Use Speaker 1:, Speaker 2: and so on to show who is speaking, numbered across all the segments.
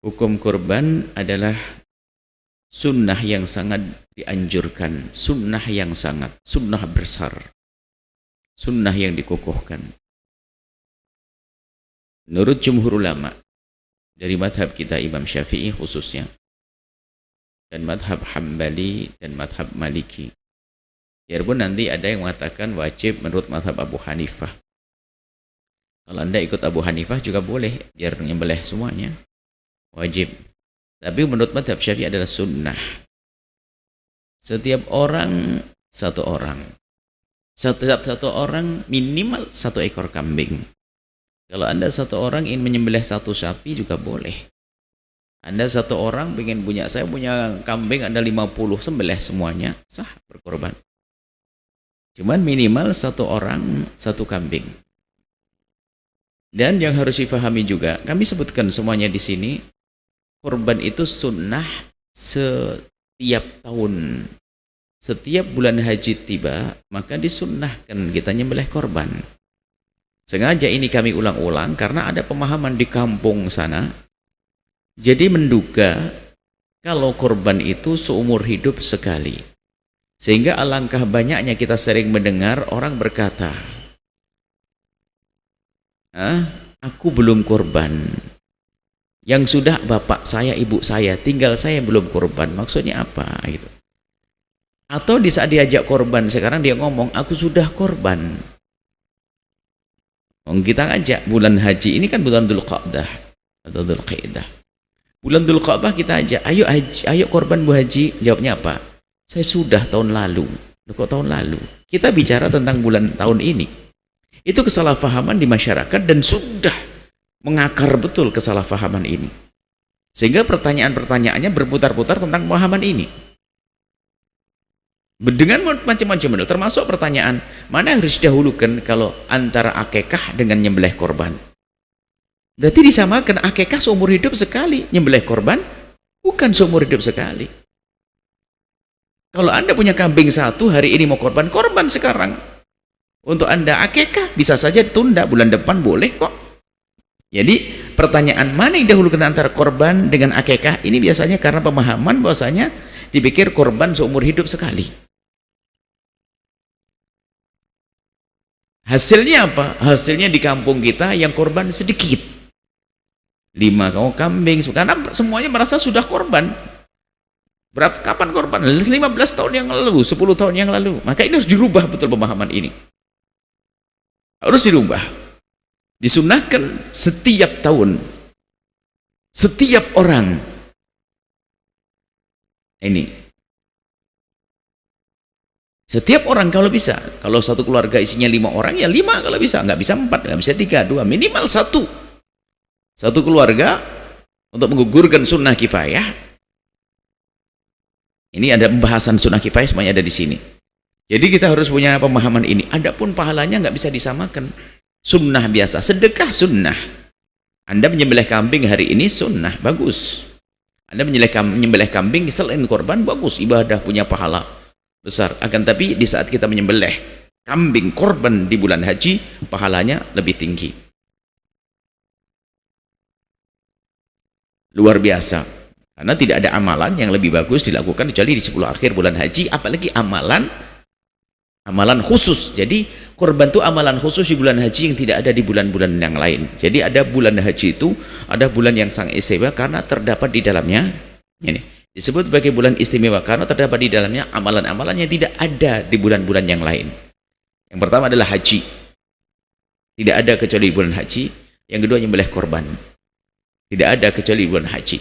Speaker 1: Hukum kurban adalah sunnah yang sangat dianjurkan, sunnah yang sangat, sunnah besar, sunnah yang dikukuhkan. Menurut jumhur ulama, dari madhab kita Imam Syafi'i khususnya, dan madhab Hambali dan madhab Maliki. Biarpun nanti ada yang mengatakan wajib menurut madhab Abu Hanifah. Kalau Anda ikut Abu Hanifah juga boleh, biar nyembelih semuanya. Wajib. Tapi menurut madhab Syafi'i adalah sunnah. Setiap orang satu orang. Satu orang minimal satu ekor kambing. Kalau Anda satu orang ingin menyembelih satu sapi juga boleh. Anda satu orang ingin punya, saya punya kambing ada 50, sembelih semuanya, sah berkorban. Cuman minimal satu orang satu kambing. Dan yang harus difahami juga, kami sebutkan semuanya di sini, korban itu sunnah setiap tahun. Setiap bulan haji tiba, maka disunnahkan kita nyembelih korban. Sengaja ini kami ulang-ulang karena ada pemahaman di kampung sana. Jadi menduga kalau korban itu seumur hidup sekali. Sehingga alangkah banyaknya kita sering mendengar orang berkata, aku belum korban. Yang sudah bapak saya, ibu saya, tinggal saya belum korban. Maksudnya apa? Gitu. Atau di saat diajak korban, sekarang dia ngomong, aku sudah korban. Kita ajak bulan haji, ini kan bulan Dzulqa'dah atau Dzulqa'dah. Bulan Dzulqa'dah kita ajak, ayo haji, ayo korban Bu Haji. Jawabnya apa? Saya sudah tahun lalu. Loh, kok tahun lalu? Kita bicara tentang bulan tahun ini. Itu kesalahpahaman di masyarakat dan sudah mengakar betul kesalahpahaman ini. Sehingga pertanyaan-pertanyaannya berputar-putar tentang pemahaman ini. Dengan macam-macam, termasuk pertanyaan, mana yang harus didahulukan kalau antara akekah dengan nyembelih korban? Berarti disamakan, akekah seumur hidup sekali, nyembelih korban bukan seumur hidup sekali. Kalau Anda punya kambing satu, hari ini mau korban, korban sekarang. Untuk Anda akekah bisa saja ditunda, bulan depan boleh kok. Jadi pertanyaan mana yang didahulukan antara korban dengan akekah, ini biasanya karena pemahaman bahwasanya dipikir korban seumur hidup sekali. Hasilnya apa? Hasilnya di kampung kita yang korban sedikit. 5 kambing, karena semuanya merasa sudah korban. Kapan korban? 15 tahun yang lalu, 10 tahun yang lalu. Maka ini harus dirubah betul pemahaman ini. Harus dirubah. Disunnahkan setiap tahun. Setiap orang. Ini. Setiap orang kalau bisa. Kalau satu keluarga isinya 5 orang, ya 5 kalau bisa. Nggak bisa 4, nggak bisa 3, 2. Minimal 1. Satu keluarga untuk menggugurkan sunnah kifayah. Ini ada pembahasan sunnah kifayah, semuanya ada di sini. Jadi kita harus punya pemahaman ini. Adapun pahalanya nggak bisa disamakan. Sunnah biasa, sedekah sunnah. Anda menyembelih kambing hari ini sunnah, bagus. Anda menyembelih kambing selain korban, bagus. Ibadah punya pahala besar. Akan tapi di saat kita menyembelih kambing korban di bulan haji, pahalanya lebih tinggi. Luar biasa. Karena tidak ada amalan yang lebih bagus dilakukan kecuali di 10 akhir bulan haji, apalagi amalan khusus. Jadi korban itu amalan khusus di bulan haji yang tidak ada di bulan-bulan yang lain. Jadi ada bulan haji itu, ada bulan yang sangat istimewa karena terdapat di dalamnya, ini disebut sebagai bulan istimewa karena terdapat di dalamnya amalan-amalan yang tidak ada di bulan-bulan yang lain. Yang pertama adalah haji. Tidak ada kecuali di bulan haji. Yang kedua nyembelih korban. Tidak ada kecuali di bulan haji.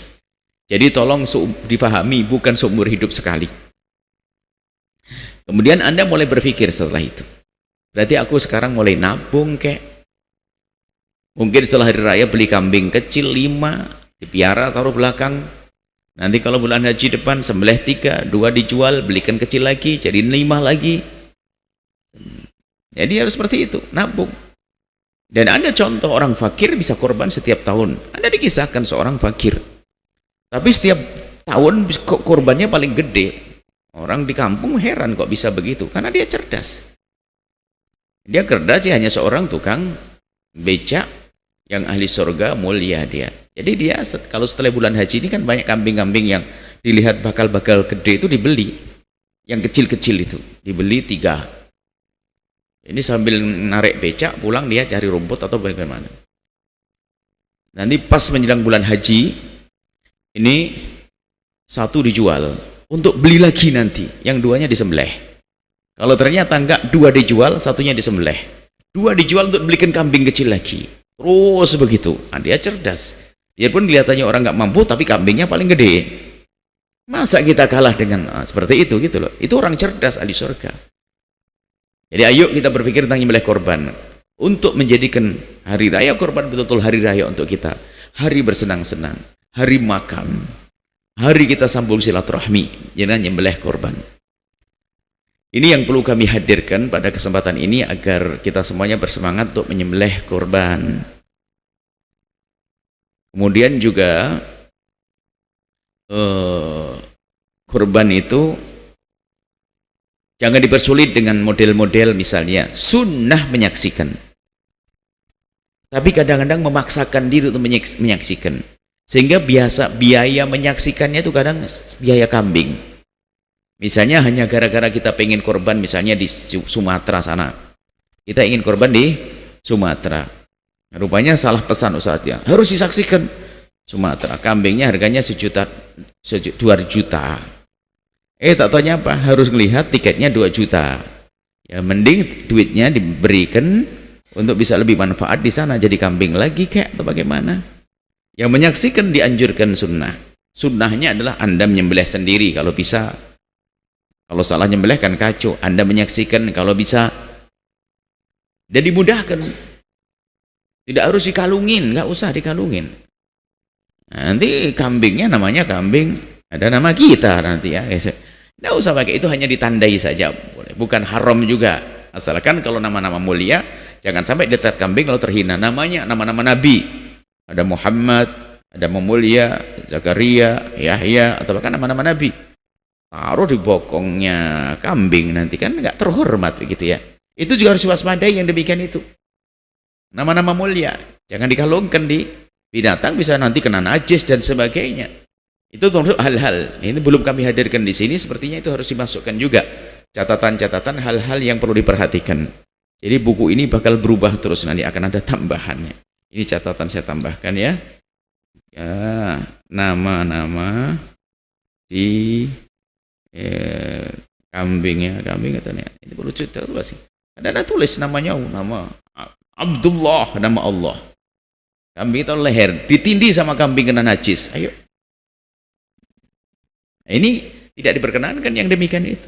Speaker 1: Jadi tolong difahami, bukan seumur hidup sekali. Kemudian Anda mulai berpikir setelah itu. Berarti aku sekarang mulai nabung kek. Mungkin setelah hari raya beli kambing kecil 5, dipiara taruh belakang. Nanti kalau bulan haji depan sembelih 3, 2 dijual, belikan kecil lagi, jadi 5 lagi. Jadi harus seperti itu, nabung. Dan ada contoh orang fakir bisa korban setiap tahun. Anda dikisahkan seorang fakir. Tapi setiap tahun korbannya paling gede. Orang di kampung heran kok bisa begitu, karena dia cerdas. Dia cerdas, hanya seorang tukang becak yang ahli surga, mulia dia. Jadi dia kalau setelah bulan haji ini kan banyak kambing-kambing yang dilihat bakal-bakal gede itu dibeli, yang kecil-kecil itu dibeli 3. Ini sambil narik becak pulang dia cari rumput atau bagaimana. Nanti pas menjelang bulan haji ini 1 dijual untuk beli lagi nanti, yang 2-nya disembelih. Kalau ternyata enggak, 2 dijual, 1-nya disembelih. 2 dijual untuk belikan kambing kecil lagi. Terus begitu. Nah, dia cerdas. Dia pun kelihatannya orang nggak mampu, tapi kambingnya paling gede. Masa kita kalah dengan seperti itu gitu loh. Itu orang cerdas ahli surga. Jadi ayo kita berpikir tentang menyembelih korban untuk menjadikan hari raya korban betul-betul hari raya untuk kita. Hari bersenang-senang, hari makan, hari kita sambung silaturahmi dengan menyembelih korban. Ini yang perlu kami hadirkan pada kesempatan ini agar kita semuanya bersemangat untuk menyembelih korban. Kemudian juga korban itu jangan dipersulit dengan model-model misalnya sunnah menyaksikan. Tapi kadang-kadang memaksakan diri untuk menyaksikan. Sehingga biaya menyaksikannya itu kadang biaya kambing. Misalnya hanya gara-gara kita pengen korban misalnya di Sumatera sana. Kita ingin korban di Sumatera. Rupanya salah pesan ustadznya. Harus disaksikan Sumatera. Kambingnya harganya 2 juta. Tak tanya apa? Harus melihat tiketnya 2 juta. Ya mending duitnya diberikan untuk bisa lebih manfaat di sana jadi kambing lagi kayak atau bagaimana. Yang menyaksikan dianjurkan sunnah. Sunnahnya adalah Anda menyembelih sendiri kalau bisa. Kalau salah nyembelih kan kacau. Anda menyaksikan kalau bisa. Dan dimudahkan. Tidak harus dikalungin, nggak usah dikalungin. Nanti kambingnya namanya kambing, ada nama kita nanti ya. Nggak usah pakai, itu hanya ditandai saja. Bukan haram juga. Asalkan kalau nama-nama mulia, jangan sampai dilihat kambing lalu terhina. Namanya nama-nama Nabi. Ada Muhammad, ada Mulia, Zakaria, Yahya, atau bahkan nama-nama Nabi. Taruh di bokongnya kambing nanti kan nggak terhormat begitu ya. Itu juga harus waspadai yang demikian itu. Nama-nama mulia jangan dikalungkan di binatang, bisa nanti kena najis dan sebagainya. Itu termasuk hal-hal ini belum kami hadirkan di sini, sepertinya itu harus dimasukkan juga catatan-catatan hal-hal yang perlu diperhatikan. Jadi buku ini bakal berubah terus, nanti akan ada tambahannya. Ini catatan saya tambahkan ya. Ya, nama-nama di kambing katanya. Ini perlu cerita sih. Ada tulis namanya, nama Abdullah, nama Allah. Kambing itu leher ditindih sama kambing kena najis. Ayo. Ini tidak diperkenankan yang demikian itu.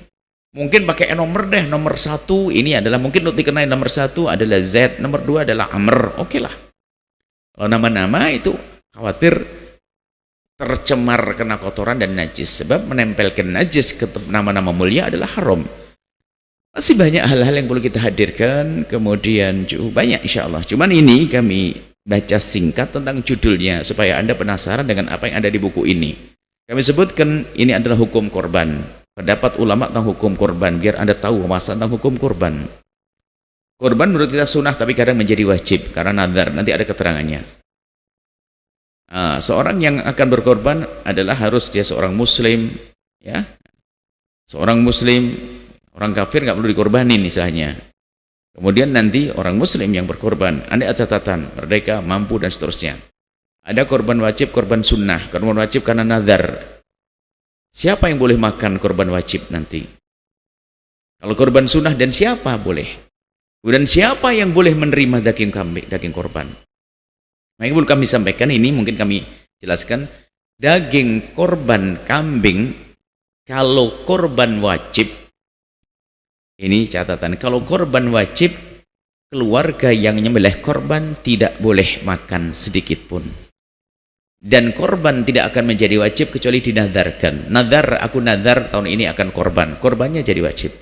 Speaker 1: Mungkin pakai nomor deh, nomor 1 ini adalah mungkin untuk dikenai nomor 1 adalah Z, nomor 2 adalah Amr. Oke lah. Kalau nama-nama itu khawatir tercemar kena kotoran dan najis, sebab menempelkan najis ke nama-nama mulia adalah haram. Masih banyak hal-hal yang perlu kita hadirkan, kemudian banyak insya Allah. Cuman ini kami baca singkat tentang judulnya supaya Anda penasaran dengan apa yang ada di buku ini. Kami sebutkan ini adalah hukum korban, pendapat ulama tentang hukum korban, biar Anda tahu masa tentang hukum korban. Korban menurut kita sunnah tapi kadang menjadi wajib karena nazar, nanti ada keterangannya. Seorang yang akan berkorban adalah harus dia seorang muslim ya, seorang muslim. Orang kafir nggak perlu dikorbanin misalnya. Kemudian nanti orang muslim yang berkorban, ada catatan merdeka, mampu dan seterusnya. Ada korban wajib, korban sunnah. Korban wajib karena nazar. Siapa yang boleh makan korban wajib nanti? Kalau korban sunnah dan siapa boleh? Dan siapa yang boleh menerima daging kambing, daging korban? Nah, ini kami sampaikan, ini mungkin kami jelaskan. Daging korban kambing, kalau korban wajib, ini catatan, kalau korban wajib, keluarga yang nyembelih korban tidak boleh makan sedikit pun. Dan korban tidak akan menjadi wajib kecuali dinadarkan. Nadar, aku nadar tahun ini akan korban. Korbannya jadi wajib.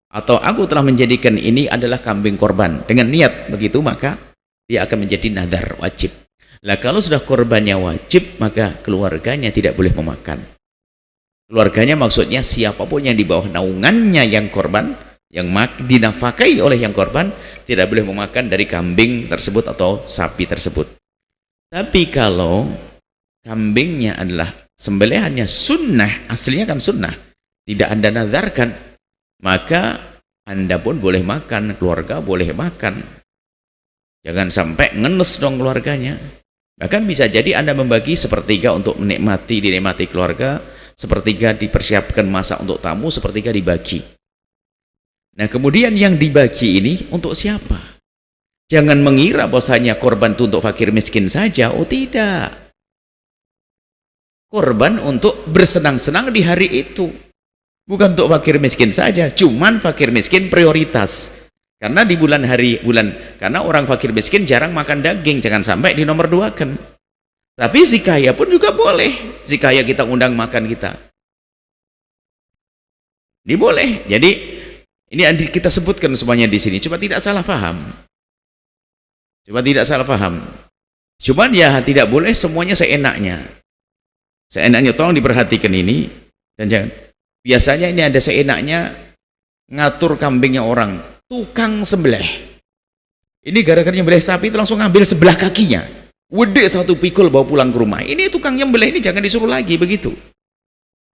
Speaker 1: Atau aku telah menjadikan ini adalah kambing korban. Dengan niat begitu, maka dia akan menjadi nadar wajib. Lah kalau sudah korbannya wajib, maka keluarganya tidak boleh memakan. Keluarganya maksudnya siapapun yang di bawah naungannya yang korban, yang dinafakai oleh yang korban, tidak boleh memakan dari kambing tersebut atau sapi tersebut. Tapi kalau kambingnya adalah sembelihannya sunnah, aslinya kan sunnah, tidak Anda nazarkan, maka Anda pun boleh makan, keluarga boleh makan. Jangan sampai ngenes dong keluarganya. Bahkan bisa jadi Anda membagi sepertiga untuk dinikmati keluarga, sepertiga dipersiapkan masak untuk tamu, sepertiga dibagi. Nah, kemudian yang dibagi ini untuk siapa? Jangan mengira bahwasanya korban itu untuk fakir miskin saja. Oh tidak. Korban untuk bersenang-senang di hari itu. Bukan untuk fakir miskin saja, cuman fakir miskin prioritas. Karena di karena orang fakir miskin jarang makan daging, jangan sampai di nomor dua kan. Tapi si kaya pun juga boleh. Si kaya kita undang makan kita. Ini boleh. Jadi ini kita sebutkan semuanya di sini. Coba tidak salah paham. Cuman ya tidak boleh semuanya seenaknya. Seenaknya tolong diperhatikan ini dan jangan. Biasanya ini ada seenaknya ngatur kambingnya orang, tukang sembelih. Ini gara-gara nyembelih sapi itu langsung ngambil sebelah kakinya. Wede satu pikul bawa pulang ke rumah. Ini tukang nyembelih ini jangan disuruh lagi begitu.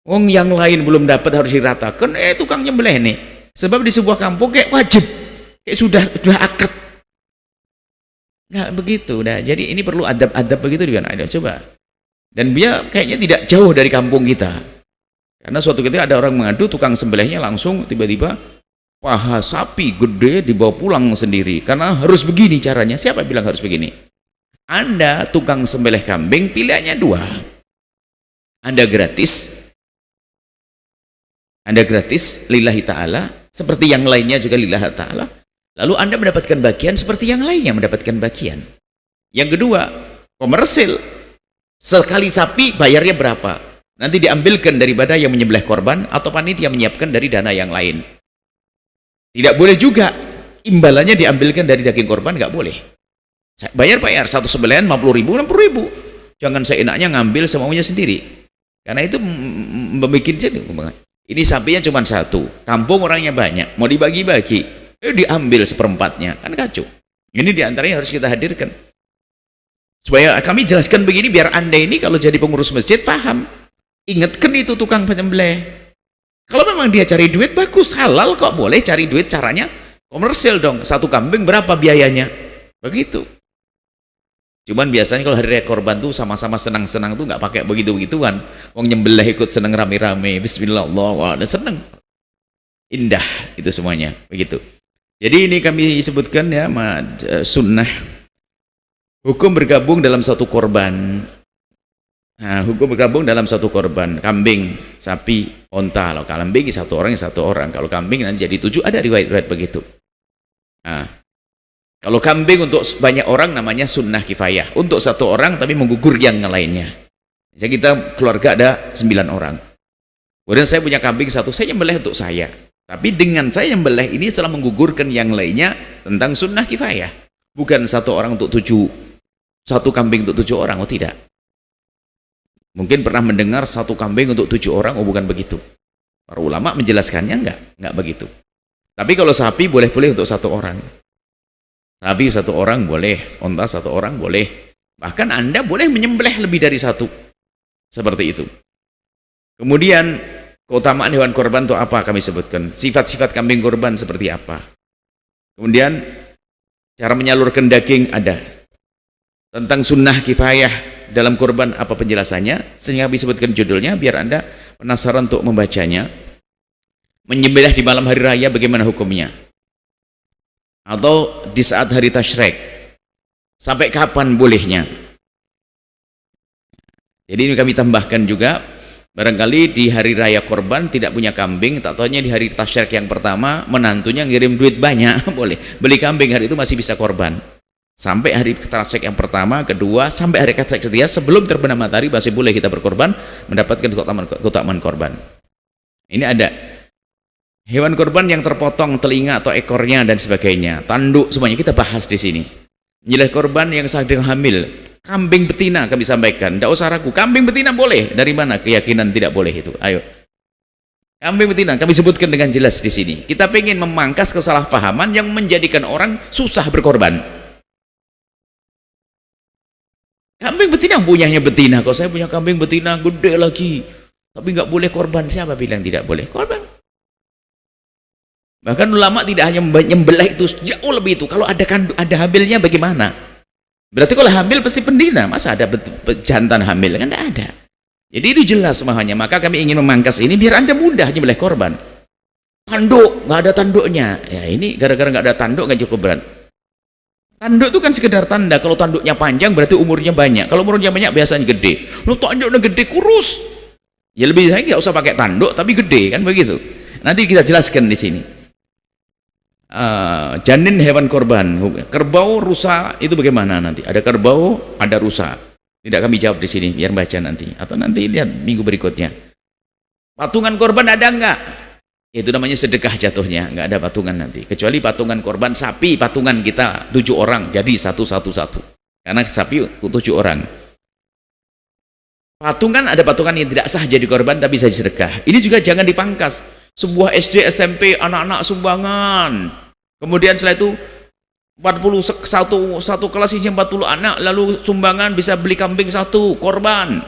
Speaker 1: Wong yang lain belum dapat harus diratakan. Tukang nyembelih nih. Sebab di sebuah kampung kayak wajib, kayak sudah akad. Nggak begitu. Nah, jadi ini perlu adab-adab begitu juga. Ada coba. Dan dia kayaknya tidak jauh dari kampung kita. Karena suatu ketika ada orang mengadu, tukang sembelihnya langsung tiba-tiba paha sapi gede dibawa pulang sendiri. Karena harus begini caranya. Siapa bilang harus begini? Anda tukang sembelih kambing, pilihannya dua. Anda gratis lillahi ta'ala, seperti yang lainnya juga lillahi ta'ala. Lalu Anda mendapatkan bagian seperti yang lainnya mendapatkan bagian. Yang kedua, komersil. Sekali sapi bayarnya berapa? Nanti diambilkan daripada yang menyembelih korban atau panitia menyiapkan dari dana yang lain. Tidak boleh juga imbalannya diambilkan dari daging korban, nggak boleh. Bayar satu sembelihan 50.000, 60.000. Jangan seenaknya ngambil semuanya sendiri. Karena itu membuat ini sapinya cuma satu, kampung orangnya banyak, mau dibagi-bagi, diambil seperempatnya, kan kacau. Ini diantaranya harus kita hadirkan. Supaya kami jelaskan begini biar Anda ini kalau jadi pengurus masjid paham. Ingatkan itu tukang penyembelih. Kalau memang dia cari duit bagus, halal kok, boleh cari duit caranya komersil dong. Satu kambing berapa biayanya? Begitu. Cuman biasanya kalau hari raya korban tuh sama-sama senang-senang tuh nggak pakai begitu-begituan. Wong nyembelih ikut seneng rame-rame, bismillah, wah, seneng. Indah itu semuanya, begitu. Jadi ini kami sebutkan ya sunnah hukum bergabung dalam satu korban. Nah, hukum bergabung dalam satu korban, kambing, sapi, onta. Kalau kambing satu orang, kalau kambing nanti jadi 7, ada riwayat-riwayat begitu. Nah, kalau kambing untuk banyak orang namanya sunnah kifayah, untuk satu orang tapi menggugur yang lainnya. Jadi kita keluarga ada 9 orang. Kemudian saya punya kambing satu, saya nyembelih untuk saya. Tapi dengan saya nyembelih ini setelah menggugurkan yang lainnya tentang sunnah kifayah. Bukan satu orang untuk 7, satu kambing untuk 7 orang, oh tidak. Mungkin pernah mendengar satu kambing untuk 7 orang, oh bukan begitu. Para ulama menjelaskannya enggak begitu. Tapi kalau sapi boleh-boleh untuk 1 orang. Sapi 1 orang boleh, onta 1 orang boleh. Bahkan Anda boleh menyembelih lebih dari 1. Seperti itu. Kemudian keutamaan hewan korban itu apa kami sebutkan. Sifat-sifat kambing korban seperti apa. Kemudian cara menyalurkan daging ada. Tentang sunnah kifayah dalam korban apa penjelasannya, sehingga disebutkan judulnya biar Anda penasaran untuk membacanya. Menyembelih di malam hari raya bagaimana hukumnya? Atau di saat hari tasyrik, sampai kapan bolehnya? Jadi ini kami tambahkan juga, barangkali di hari raya korban tidak punya kambing, tak taunya di hari tasyrik yang pertama menantunya ngirim duit banyak, boleh beli kambing, hari itu masih bisa korban. Sampai hari tasyrik yang pertama, kedua, sampai hari tasyrik ketiga, sebelum terbenam matahari masih boleh kita berkorban, mendapatkan keutamaan korban. Ini ada hewan korban yang terpotong telinga atau ekornya dan sebagainya, tanduk semuanya kita bahas di sini. Nyembelih korban yang sedang hamil, kambing betina kami sampaikan, tidak usah ragu, kambing betina boleh. Dari mana keyakinan tidak boleh itu? Ayo. Kambing betina kami sebutkan dengan jelas di sini. Kita ingin memangkas kesalahpahaman yang menjadikan orang susah berkorban. Kambing betina punyanya betina, kok saya punya kambing betina gede lagi, tapi nggak boleh korban. Siapa bilang tidak boleh korban? Bahkan ulama tidak hanya menyembelih itu, jauh lebih itu. Kalau ada hamilnya bagaimana? Berarti kalau hamil pasti pendina, masa ada jantan hamil? Kan tidak ada. Jadi ini jelas semuanya. Maka kami ingin memangkas ini biar Anda mudah menyembelih korban. Tanduk, nggak ada tanduknya. Ya ini gara-gara nggak ada tanduk nggak cukup berat. Tanduk itu kan sekedar tanda. Kalau tanduknya panjang berarti umurnya banyak. Kalau umurnya banyak biasanya gede. Lu tanduknya gede kurus. Ya lebih baik nggak usah pakai tanduk tapi gede kan begitu. Nanti kita jelaskan di sini. Janin hewan korban. Kerbau, rusa itu bagaimana nanti? Ada kerbau, ada rusa. Tidak kami jawab di sini. Biar baca nanti. Atau nanti lihat minggu berikutnya. Patungan korban ada enggak? Itu namanya sedekah jatuhnya, nggak ada patungan nanti, kecuali patungan korban sapi, patungan kita 7 orang jadi satu karena sapi 7 orang. Patungan, ada patungan yang tidak sah jadi korban tapi bisa sedekah. Ini juga jangan dipangkas. Sebuah SD SMP anak-anak sumbangan, kemudian setelah itu satu kelas isinya 40 anak, lalu sumbangan bisa beli kambing 1 korban.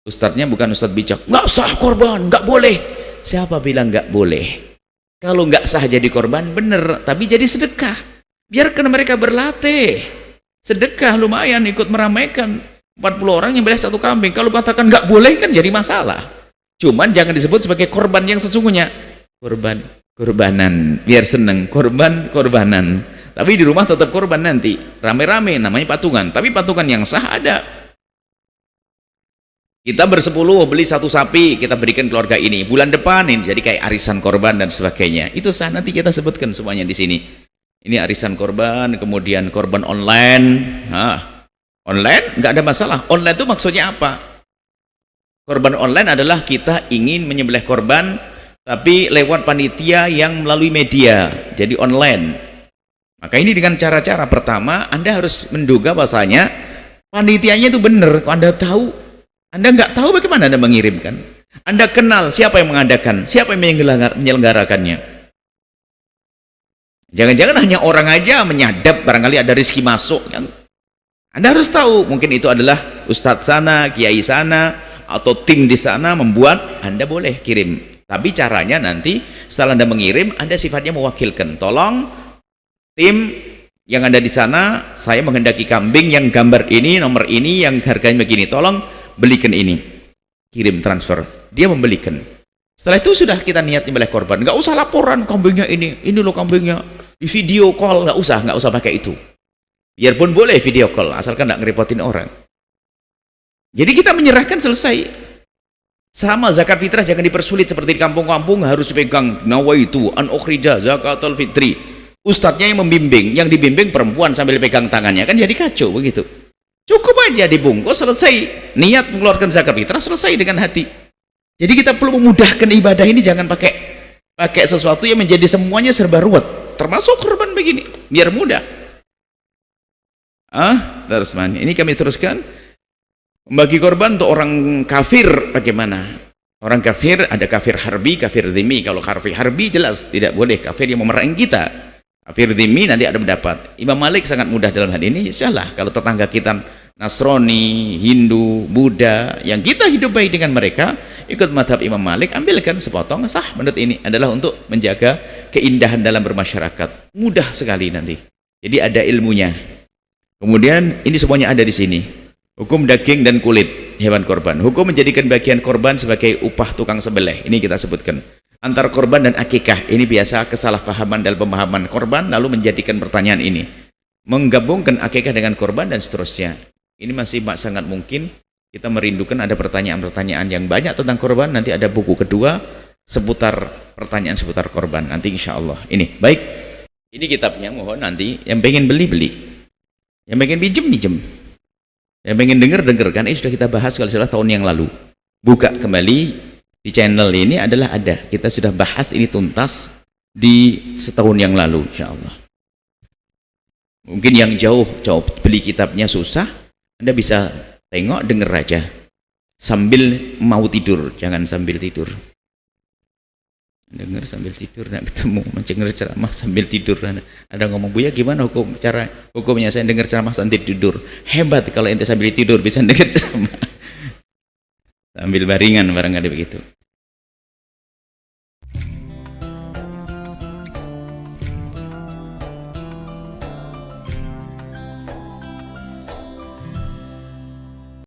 Speaker 1: Ustadznya bukan ustadz bijak, nggak sah korban, nggak boleh. Siapa bilang nggak boleh? Kalau nggak sah jadi korban bener, tapi jadi sedekah. Biarkan mereka berlatih. Sedekah lumayan ikut meramaikan. 40 orang yang beli 1 kambing. Kalau katakan nggak boleh kan jadi masalah. Cuman jangan disebut sebagai korban yang sesungguhnya. Korbanan, biar seneng. Korbanan. Tapi di rumah tetap korban nanti. Rame-rame namanya patungan. Tapi patungan yang sah ada. Kita bersepuluh beli 1 sapi, kita berikan keluarga ini. Bulan depan ini jadi kayak arisan korban dan sebagainya. Itu sah, nanti kita sebutkan semuanya di sini. Ini arisan korban, kemudian korban online. Online nggak ada masalah. Online itu maksudnya apa? Korban online adalah kita ingin menyembelih korban, tapi lewat panitia yang melalui media, jadi online. Maka ini dengan cara-cara pertama, Anda harus menduga bahasanya panitianya itu benar. Kalau Anda tahu, Anda nggak tahu bagaimana Anda mengirimkan. Anda kenal siapa yang mengadakan, siapa yang menyelenggarakannya. Jangan-jangan hanya orang aja menyadap, barangkali ada rezeki masuk kan. Anda harus tahu, mungkin itu adalah ustadz sana, kiai sana, atau tim di sana membuat. Anda boleh kirim, tapi caranya nanti setelah Anda mengirim, Anda sifatnya mewakilkan. Tolong tim yang ada di sana, saya menghendaki kambing yang gambar ini, nomor ini, yang harganya begini, tolong belikan ini, kirim transfer. Dia membelikan. Setelah itu sudah kita niat menyembelih korban. Nggak usah laporan kambingnya ini loh kambingnya, di video call, nggak usah pakai itu. Biarpun boleh video call, asalkan nggak ngerepotin orang. Jadi kita menyerahkan, selesai. Sama zakat fitrah jangan dipersulit seperti di kampung-kampung harus dipegang nawaitu an ukhrija zakatul fitri. Ustadznya yang membimbing, yang dibimbing perempuan sambil pegang tangannya, kan jadi kacau begitu. Cukup aja dibungkus, selesai. Niat mengeluarkan zakat fitrah, selesai dengan hati. Jadi kita perlu memudahkan ibadah ini, jangan pakai sesuatu yang menjadi semuanya serba ruwet, termasuk korban begini, biar mudah. Terus ini kami teruskan. Membagi korban untuk orang kafir bagaimana? Orang kafir ada kafir harbi, kafir dhimmi. Kalau kafir harbi jelas tidak boleh, kafir yang memerangi kita. Kafir dhimmi nanti ada pendapat. Imam Malik sangat mudah dalam hal ini. Sudahlah, kalau tetangga kita Nasrani, Hindu, Buddha, yang kita hidup baik dengan mereka, ikut madhab Imam Malik, ambilkan sepotong, sah menurut ini adalah untuk menjaga keindahan dalam bermasyarakat. Mudah sekali nanti. Jadi ada ilmunya. Kemudian ini semuanya ada di sini. Hukum daging dan kulit hewan korban. Hukum menjadikan bagian korban sebagai upah tukang sembelih. Ini kita sebutkan. Antar korban dan akikah. Ini biasa kesalahpahaman dalam pemahaman korban, lalu menjadikan pertanyaan ini. Menggabungkan akikah dengan korban dan seterusnya. Ini masih sangat mungkin kita merindukan ada pertanyaan-pertanyaan yang banyak tentang korban. Nanti ada buku kedua seputar pertanyaan seputar korban. Nanti insya Allah. Ini baik. Ini kitabnya, mohon nanti yang pengen beli, yang pengen pinjem. Yang pengen denger kan, ini sudah kita bahas kalau salah tahun yang lalu. Buka kembali di channel ini adalah ada. Kita sudah bahas ini tuntas di setahun yang lalu, insya Allah. Mungkin yang jauh beli kitabnya susah, Anda bisa tengok, denger aja sambil mau tidur, jangan sambil tidur. dengar sambil tidur, nak ketemu mendengar ceramah sambil tidur. Ada ngomong, Buya gimana hukumnya saya dengar ceramah sambil tidur? Hebat kalau ente sambil tidur bisa dengar ceramah sambil baringan, barangkali begitu.